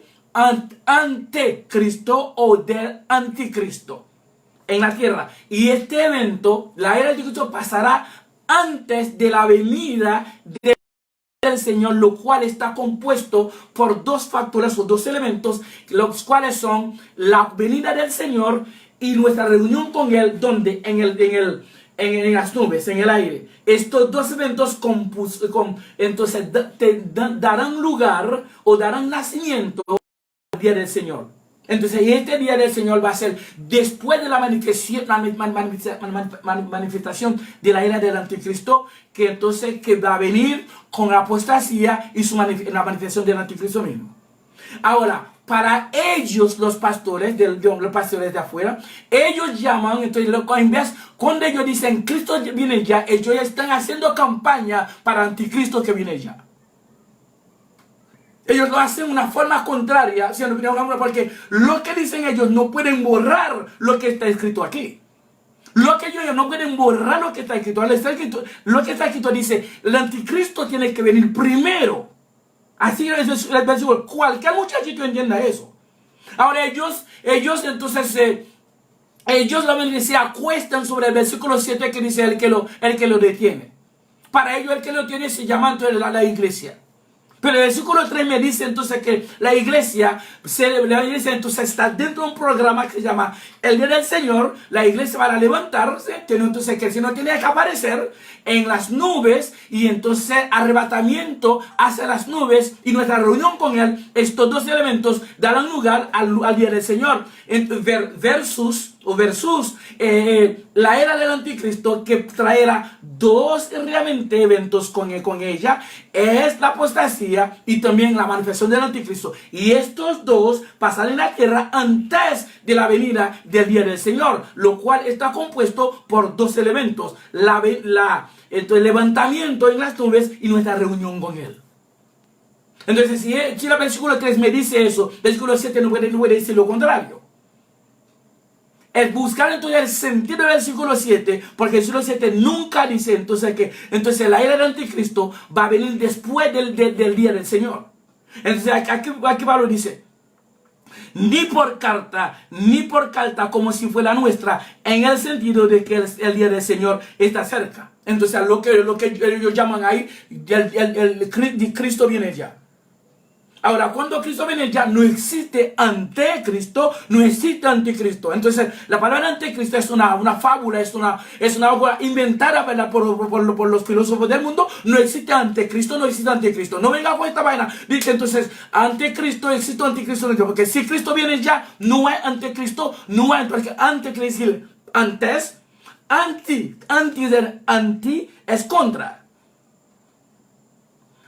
anticristo o del anticristo en la tierra. Y este evento, la era del anticristo, pasará antes de la venida de del Señor, lo cual está compuesto por dos factores o dos elementos, los cuales son la venida del Señor y nuestra reunión con Él, donde en las nubes, en el aire. Estos dos eventos entonces darán lugar o darán nacimiento al día del Señor. Entonces, este día del Señor va a ser después de la manifestación de la era del anticristo, que entonces que va a venir con la apostasía y la manifestación del anticristo mismo. Ahora, para ellos, los pastores, los pastores de afuera, ellos llaman, entonces, en vez, cuando ellos dicen Cristo viene ya, ellos están haciendo campaña para el anticristo que viene ya. Ellos lo hacen de una forma contraria, porque lo que dicen ellos no pueden borrar lo que está escrito aquí. Lo que ellos no pueden borrar lo que está escrito. Lo que está escrito dice, el anticristo tiene que venir primero. Así es el versículo. Cualquier muchachito entienda eso. Ahora ellos entonces, ellos se acuestan sobre el versículo 7 que dice el que lo detiene. Para ellos el que lo tiene se llama entonces la iglesia. Pero el versículo 3 me dice entonces que la iglesia entonces está dentro de un programa que se llama el Día del Señor. La iglesia va a levantarse, entonces que el Señor tiene que aparecer en las nubes y entonces arrebatamiento hacia las nubes y nuestra reunión con Él. Estos dos elementos darán lugar al Día del Señor. Versus la era del anticristo, que traerá dos realmente eventos con ella, es la apostasía y también la manifestación del anticristo, y estos dos pasarán en la tierra antes de la venida del día del Señor, lo cual está compuesto por dos elementos, el levantamiento en las nubes y nuestra reunión con Él. Entonces, si el versículo 3 me dice eso, el versículo 7 no puede decir lo contrario. Es buscar entonces el sentido del versículo 7, porque el versículo 7 nunca dice entonces la era del anticristo va a venir después del día del Señor. Entonces aquí Pablo dice, ni por carta como si fuera nuestra, en el sentido de que el día del Señor está cerca. Entonces lo que ellos llaman ahí, el Cristo viene ya. Ahora, cuando Cristo viene ya, no existe anticristo, no existe anticristo. Entonces, la palabra anticristo es una fábula, es una obra inventada, ¿verdad? por los filósofos del mundo. No existe anticristo, no existe anticristo. No venga con esta vaina. Dice entonces, anticristo, existe anticristo. Porque si Cristo viene ya, no hay anticristo, no hay. Porque anticristo, antes, anti es contra.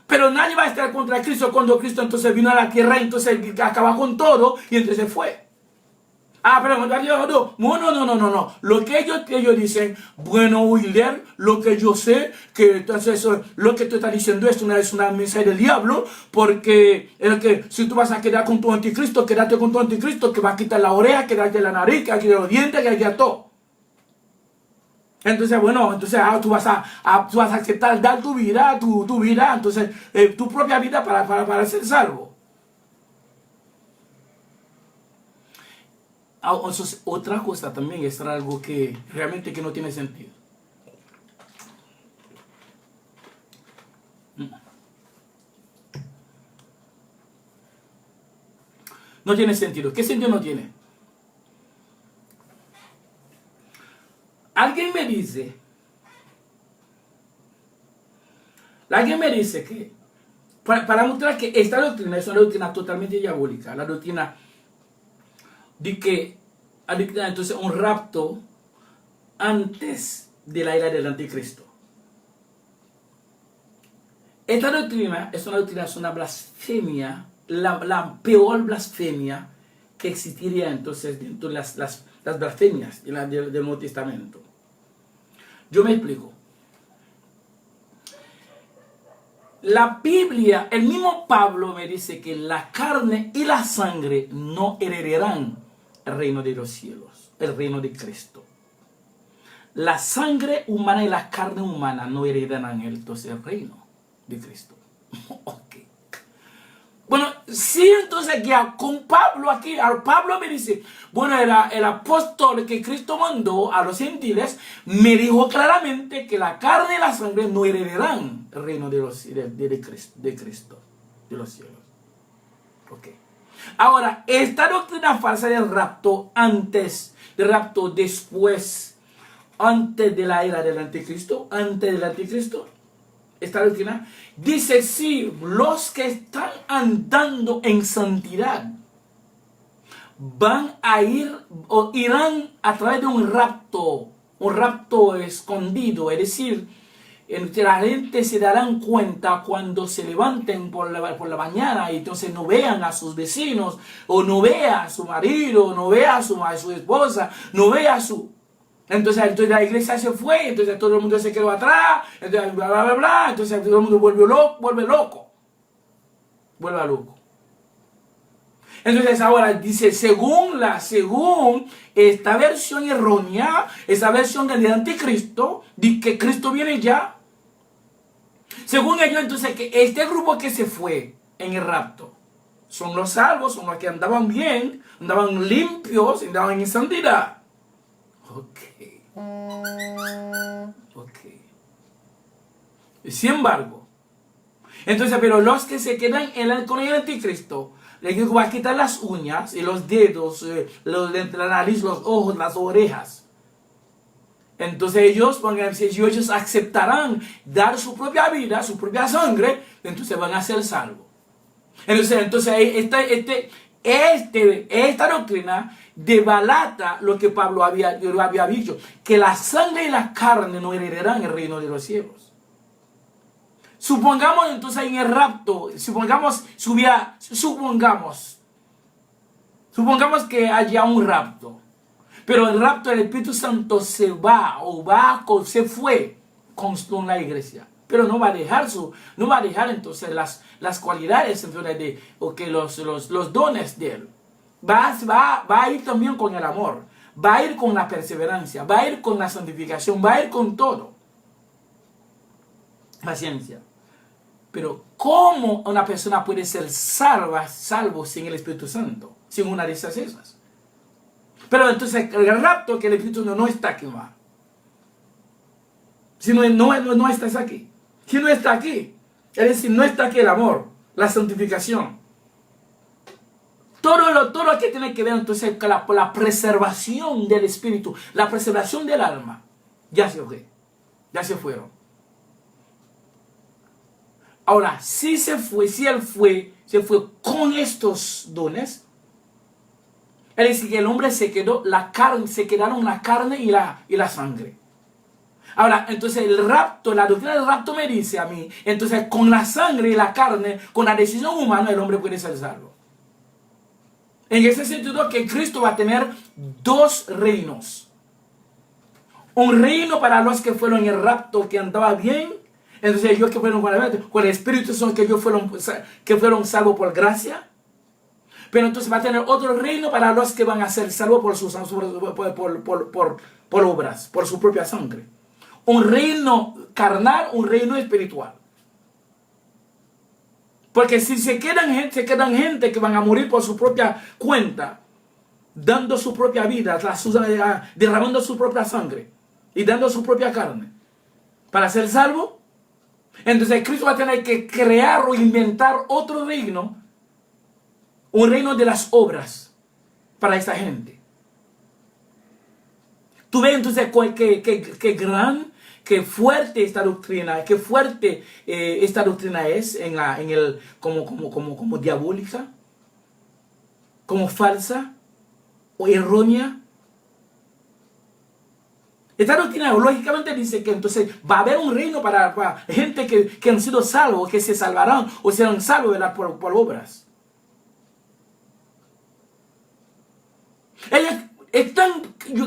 Pero nadie va a estar contra Cristo cuando Cristo entonces vino a la tierra, entonces acaba con todo y entonces fue. Pero no. Lo que ellos dicen, bueno, Wilder, lo que yo sé, que entonces lo que tú estás diciendo es una mensaje del diablo, porque si tú vas a quedar con tu anticristo, quédate con tu anticristo, que va a quitar la oreja, que va a quitar la nariz, que va a quitar los dientes, que va a quitar todo. Entonces, tú vas a aceptar dar tu vida, entonces, tu propia vida para ser salvo. Entonces, otra cosa también es algo que realmente que no tiene sentido. No tiene sentido. ¿Qué sentido no tiene? Alguien me dice que, para mostrar que esta doctrina es una doctrina totalmente diabólica, la doctrina de que entonces un rapto antes de la era del anticristo. Esta doctrina es una blasfemia, la peor blasfemia que existiría entonces dentro de las blasfemias del Nuevo Testamento. Yo me explico. La Biblia, el mismo Pablo me dice que la carne y la sangre no heredarán el reino de los cielos, el reino de Cristo. La sangre humana y la carne humana no heredarán entonces el reino de Cristo. Ok. Bueno, sí, entonces ya con Pablo aquí, Pablo me dice, bueno, el apóstol que Cristo mandó a los gentiles me dijo claramente que la carne y la sangre no heredarán el reino de Cristo, de los cielos. Ok. Ahora, esta doctrina falsa del rapto antes, del rapto después, antes de la era del anticristo, esta doctrina dice, sí, los que están andando en santidad van a ir o irán a través de un rapto escondido, es decir, entre la gente se darán cuenta cuando se levanten por la mañana y entonces no vean a sus vecinos, o no vea a su marido, no vea a su esposa, no vea a su... Entonces la iglesia se fue, entonces todo el mundo se quedó atrás, entonces bla, bla, bla, bla, entonces todo el mundo vuelve loco. Entonces ahora dice, según esta versión errónea, esa versión del anticristo, de que Cristo viene ya, según ellos, entonces que este grupo que se fue en el rapto, son los salvos, son los que andaban bien, andaban limpios, andaban en santidad. Ok. Sin embargo, entonces, pero los que se quedan con el anticristo, les va a quitar las uñas y los dedos, la nariz, los ojos, las orejas. Entonces ellos aceptarán dar su propia vida, su propia sangre, entonces van a ser salvos. Entonces esta doctrina debalata lo que Pablo había dicho, que la sangre y la carne no heredarán el reino de los cielos. Supongamos entonces en el rapto, supongamos que haya un rapto, pero el rapto del Espíritu Santo se fue con la iglesia. Pero no va a dejar entonces las cualidades entonces los dones de él. Va a ir también con el amor, va a ir con la perseverancia, va a ir con la santificación, va a ir con todo. Paciencia. Pero ¿cómo una persona puede ser salvo sin el Espíritu Santo? Sin una de esas cosas. Pero entonces el rapto, que el Espíritu no está aquí más. Si no estás aquí. Si no está aquí, es decir, no está aquí el amor, la santificación. Todo lo que tiene que ver entonces con la preservación del espíritu, la preservación del alma, ya se fueron. Ahora, si él fue con estos dones, es decir, que el hombre se quedaron la carne y la sangre. Ahora, entonces la doctrina del rapto me dice a mí, entonces con la sangre y la carne, con la decisión humana, el hombre puede ser salvo. En ese sentido que Cristo va a tener dos reinos. Un reino para los que fueron en el rapto, que andaba bien. Entonces ellos que fueron con el Espíritu son que ellos fueron salvos por gracia. Pero entonces va a tener otro reino para los que van a ser salvos por obras, por su propia sangre. Un reino carnal, un reino espiritual. Porque si se quedan gente que van a morir por su propia cuenta, dando su propia vida, derramando su propia sangre y dando su propia carne para ser salvo, entonces Cristo va a tener que crear o inventar otro reino, un reino de las obras para esta gente. Tú ves entonces qué fuerte esta doctrina, esta doctrina es como diabólica, como falsa o errónea. Esta doctrina lógicamente dice que entonces va a haber un reino para gente que han sido salvos, que se salvarán o serán salvos por obras. Ellos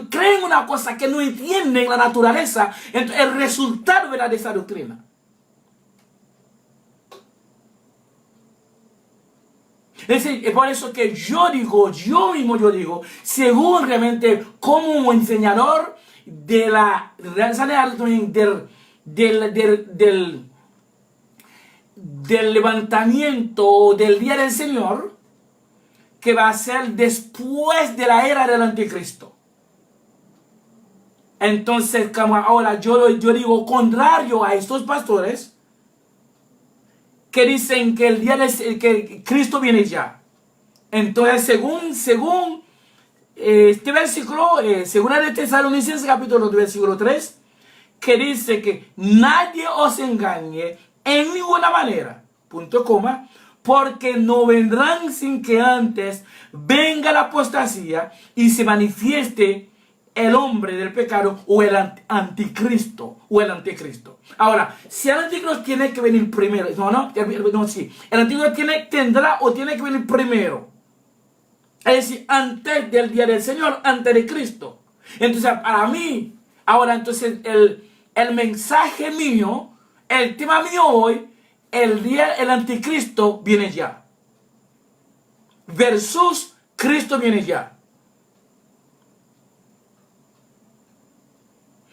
creen una cosa que no entienden la naturaleza, el resultado de esa doctrina. Es por eso que yo mismo digo, según realmente como un enseñador de del levantamiento del día del Señor, que va a ser después de la era del anticristo. Entonces, como ahora yo digo, contrario a estos pastores que dicen que el día que Cristo viene ya. Entonces, según este versículo, según de Tesalonicenses capítulo 2, versículo 3, que dice que nadie os engañe en ninguna manera, punto coma, porque no vendrán sin que antes venga la apostasía y se manifieste el hombre del pecado o el anticristo Ahora, si el anticristo tiene que venir primero, sí, el anticristo tiene que venir primero, es decir, antes del día del Señor, antes de Cristo. Entonces, para mí, ahora entonces el mensaje mío, el tema mío hoy, el anticristo viene ya. Versus Cristo viene ya.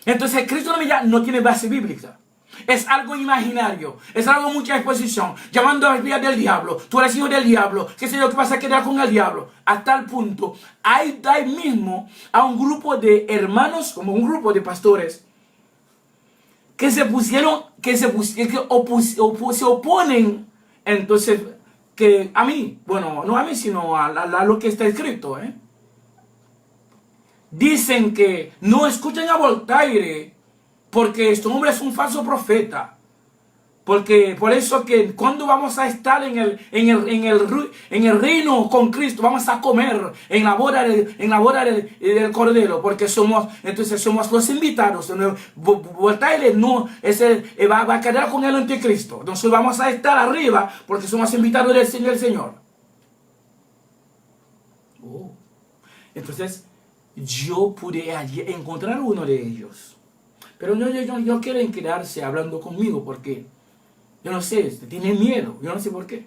Entonces, Cristo no viene ya, no tiene base bíblica. Es algo imaginario, es algo mucha exposición, llamando a la del diablo, tú eres hijo del diablo, qué sé yo, qué vas a quedar con el diablo. Hasta el punto, hay mismo a un grupo de hermanos, como un grupo de pastores, que se oponen, entonces, que a mí, bueno, no a mí, sino a lo que está escrito, Dicen que no escuchen a Voltaire, porque este hombre es un falso profeta. Porque por eso que cuando vamos a estar en el reino con Cristo, vamos a comer en la boda del Cordero, porque somos los invitados. Voltaire no va a quedar con el anticristo. Entonces vamos a estar arriba porque somos invitados del Señor. Entonces yo pude allí encontrar uno de ellos. Pero no quieren quedarse hablando conmigo porque, yo no sé, tienen miedo, yo no sé por qué.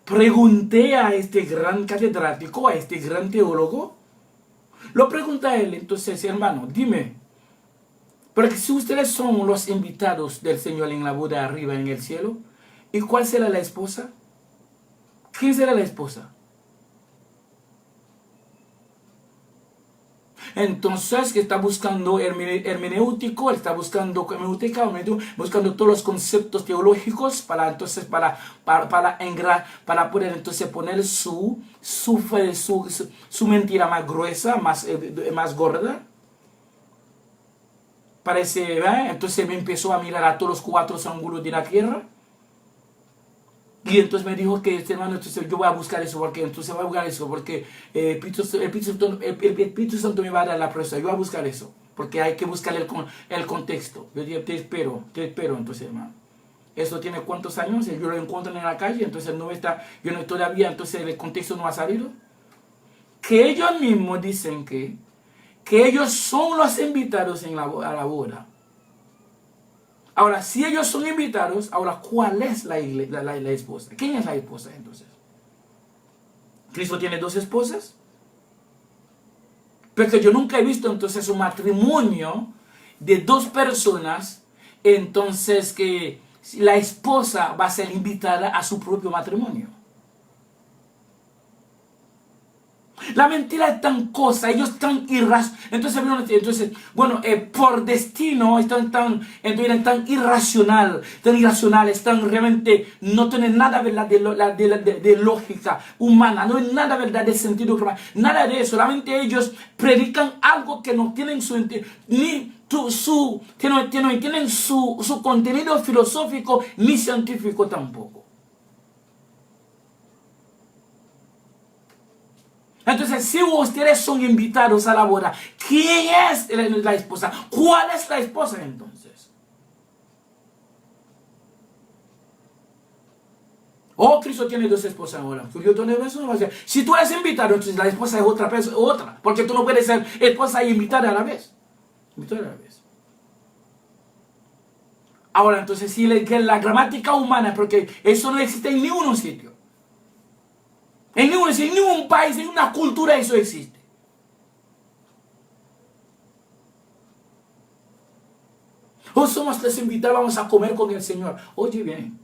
Pregunté a este gran catedrático, a este gran teólogo, lo pregunté a él, entonces, hermano, dime, porque si ustedes son los invitados del Señor en la boda arriba en el cielo, ¿y cuál será la esposa? ¿Quién será la esposa? Entonces, que está buscando hermenéutico, está buscando hermenéutica, buscando todos los conceptos teológicos para poder entonces poner su mentira más gruesa, más gorda. Parece, entonces me empezó a mirar a todos los 4 ángulos de la tierra. Y entonces me dijo que hermano, entonces yo voy a buscar eso, porque el Espíritu Santo me va a dar la prueba, yo voy a buscar eso, porque hay que buscar el contexto. Yo dije, te espero, entonces hermano. ¿Eso tiene cuántos años? Yo lo encuentro en la calle, entonces yo no todavía, entonces el contexto no ha salido. Que ellos mismos dicen que ellos son los invitados a la boda. Ahora, si ellos son invitados, ahora, ¿cuál es la esposa? ¿Quién es la esposa entonces? ¿Cristo tiene 2 esposas? Porque yo nunca he visto entonces un matrimonio de 2 personas, entonces que la esposa va a ser invitada a su propio matrimonio. La mentira es tan cosa, ellos están entonces, por destino están tan irracionales, realmente no tienen nada, ¿verdad?, de lógica humana, no hay nada, ¿verdad?, de sentido humano, nada de eso. Solamente ellos predican algo que no tienen tienen su contenido filosófico ni científico tampoco. Entonces, si ustedes son invitados a la boda, ¿quién es la esposa? ¿Cuál es la esposa entonces? Cristo tiene 2 esposas ahora. Si tú eres invitado, entonces la esposa es otra. Porque tú no puedes ser esposa y invitada a la vez. Ahora, entonces, si la gramática humana, porque eso no existe en ningún sitio. En ningún país, en ninguna cultura eso existe. Somos los invitados, vamos a comer con el Señor. Oye bien,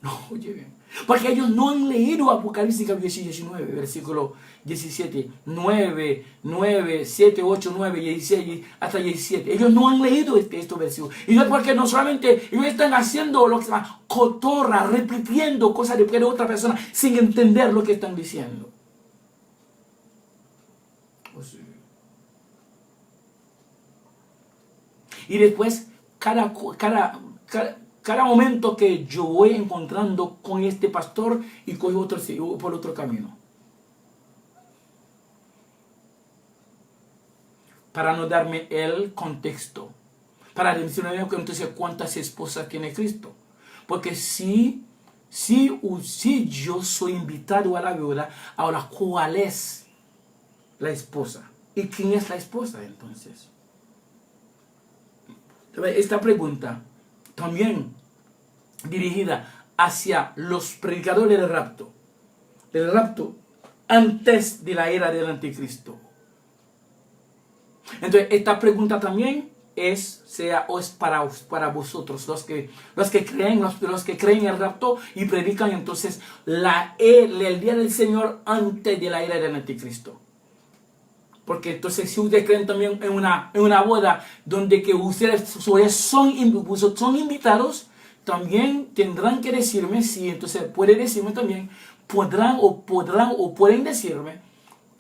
No, oye bien. Porque ellos no han leído Apocalipsis capítulo 19, versículo 17, 9, 7, 8, 9, 16, hasta 17. Ellos no han leído estos versículos. Y no es porque no solamente ellos están haciendo lo que se llama cotorra, repitiendo cosas de otra persona sin entender lo que están diciendo. Y después, cada momento que yo voy encontrando con este pastor y cojo por otro camino. Para no darme el contexto. Para decirme que entonces cuántas esposas tiene Cristo. Porque si yo soy invitado a la boda, ahora ¿cuál es la esposa? ¿Y quién es la esposa entonces? Esta pregunta también dirigida hacia los predicadores del rapto antes de la era del anticristo. Entonces esta pregunta también es para vosotros, los que creen en el rapto y predican entonces el día del Señor antes de la era del anticristo. Porque entonces si ustedes creen también en una boda donde que ustedes son invitados, también tendrán que decirme, si entonces pueden decirme también, pueden decirme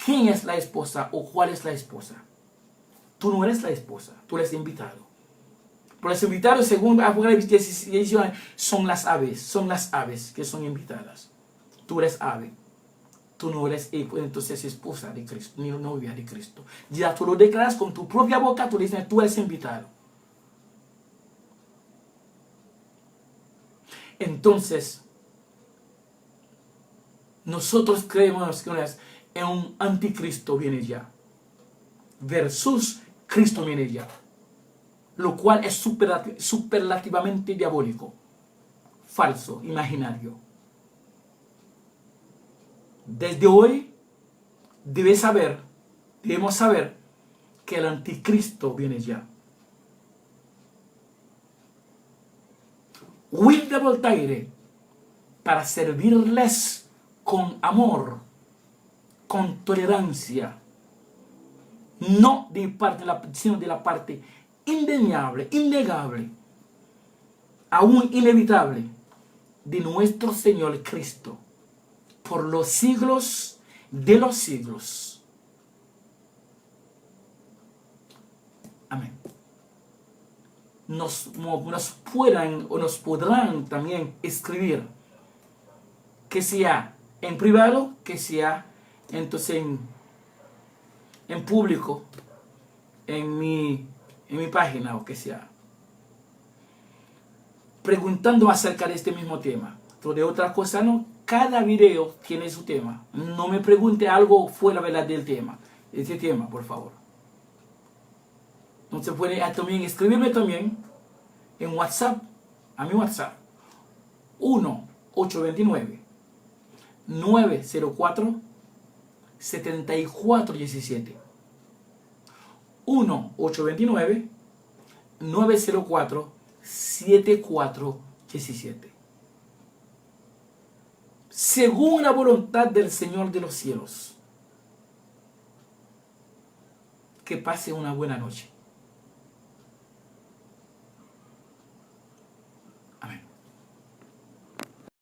quién es la esposa o cuál es la esposa. Tú no eres la esposa, tú eres invitado. Pero los invitados, según Apocalipsis 19, son las aves que son invitadas. Tú eres ave. Tú no eres entonces esposa de Cristo, ni novia de Cristo. Ya tú lo declaras con tu propia boca, tú dices, tú eres invitado. Entonces, nosotros creemos que en un anticristo viene ya. Versus Cristo viene ya. Lo cual es superlativamente diabólico. Falso, imaginario. Desde hoy debemos saber que el anticristo viene ya. Will de Voltaire, para servirles con amor, con tolerancia, no de parte sino de la parte indeniable, innegable, aún inevitable de nuestro Señor Cristo, por los siglos de los siglos. Amén. Nos podrán también escribir, que sea en privado, que sea entonces en público, en mi página o que sea, preguntando acerca de este mismo tema. Pero de otra cosa no, cada video tiene su tema. No me pregunte algo fuera del tema. Este tema, por favor. Entonces puede también escribirme también en WhatsApp, a mi WhatsApp, 1-829-904-7417. 1-829-904-7417. Según la voluntad del Señor de los cielos. Que pase una buena noche.